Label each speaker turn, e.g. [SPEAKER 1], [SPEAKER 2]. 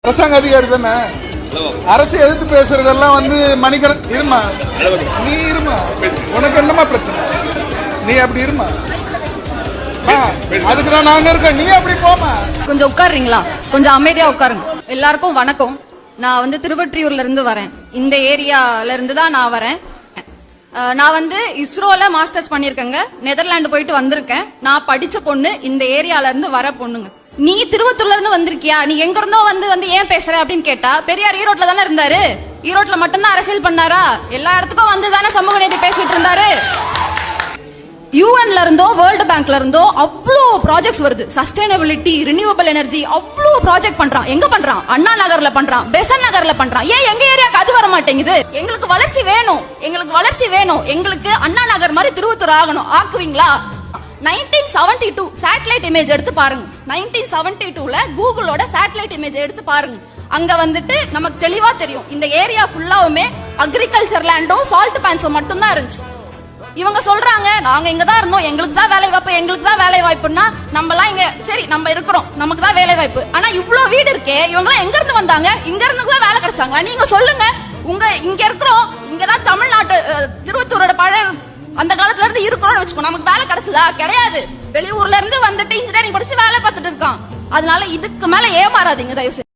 [SPEAKER 1] அரசாங்க அதிகாரி தானே. அரசு எதிர்த்து பேசுறதெல்லாம் வந்து மணிகரன் இருமா, நீ இருமா, உனக்கு என்னமா பிரச்சனை, நீ அப்படி இருமா, அதுக்குதான் நாங்க இருக்கோம், நீ அப்படி போமா.
[SPEAKER 2] கொஞ்சம் உட்காருறீங்களா? கொஞ்சம் அமைதியா உட்காருங்க. எல்லாருக்கும் வணக்கம். நான் வந்து திருவொற்றியூர்ல இருந்து வரேன். இந்த ஏரியால இருந்து தான் நான் வரேன். நான் வந்து இஸ்ரோல மாஸ்டர்ஸ் பண்ணிருக்கேங்க. நெதர்லாந்து போயிட்டு வந்திருக்கேன். நான் படிச்ச பொண்ணு, இந்த ஏரியால இருந்து வர பொண்ணுங்க. நீ திருவத்தூர்ல இருந்து வந்திருக்கியா? நீ எங்க இருந்தோ வந்து ஏன் பேசுற அப்படின்னு கேட்டா, பெரியார் ஈரோட்ல தானே இருந்தாரு. ஈரோட்ல மட்டும்தான் அரசியல் பண்ணாரா? எல்லா இடத்துக்கும் வந்து தானே சமூக நீதி பேசிட்டு இருந்தாரு. யூஎன்ல இருந்தோ வேர்ல்டு பேங்க்ல இருந்தோ அவ்வளோ ப்ராஜெக்ட்ஸ் வருது. சஸ்டைனபிலிட்டி, ரினியூவபிள் எனர்ஜி, அவ்வளோ ப்ராஜெக்ட் பண்றான். எங்க பண்றான்? அண்ணா நகர்ல பண்றான், பெசன் நகர்ல பண்றான். ஏன் எங்க ஏரியாக்கு அது வர மாட்டேங்குது? எங்களுக்கு வளர்ச்சி வேணும், எங்களுக்கு வளர்ச்சி வேணும். எங்களுக்கு அண்ணா நகர் மாதிரி திருவத்தூர் ஆகணும். ஆக்குவீங்களா? 1972 சேட்டலைட் இமேஜ் எடுத்து பாருங்க. 1972ல கூகுளோட சேட்டலைட் இமேஜ் எடுத்து பாருங்க. அங்க வந்துட்டு நமக்கு தெளிவா தெரியும், இந்த ஏரியா ஃபுல்லாவுமே அக்ரிகல்ச்சர் லேண்டும் சால்ட் பேன்ஸும் மட்டும் தான் இருந்துச்சு. இவங்க சொல்றாங்க நாங்க இங்க தான் இருந்தோம், எங்களுக்கு தான் வேலை வாய்ப்பு, எங்களுக்கு தான் வேலை வாய்ப்புன்னா, நம்ம எல்லாம் இங்க சரி நம்ம இருக்கிறோம், நமக்கு தான் வேலை வாய்ப்பு. ஆனா இவ்வளவு வீடு இருக்கே, இவங்க எல்லாம் எங்க இருந்து வந்தாங்க? இங்க இருந்து தான் வேலை கிடைச்சாங்க? நீங்க சொல்லுங்க. இங்க இருக்கிறோம், இங்கதான் தமிழ்நாட்டு திருவத்தூரோட பழைய அந்த காலத்துல இருந்து இருக்கிறோம்னு வச்சுக்கோ, நமக்கு வேலை கிடைச்சதா? கிடையாது. வெளியூர்ல இருந்து வந்துட்டு இன்ஜினியரிங் படிச்சு வேலை பார்த்துட்டு இருக்கான். அதனால இதுக்கு மேல ஏமாறாதீங்க தயவு செய்து.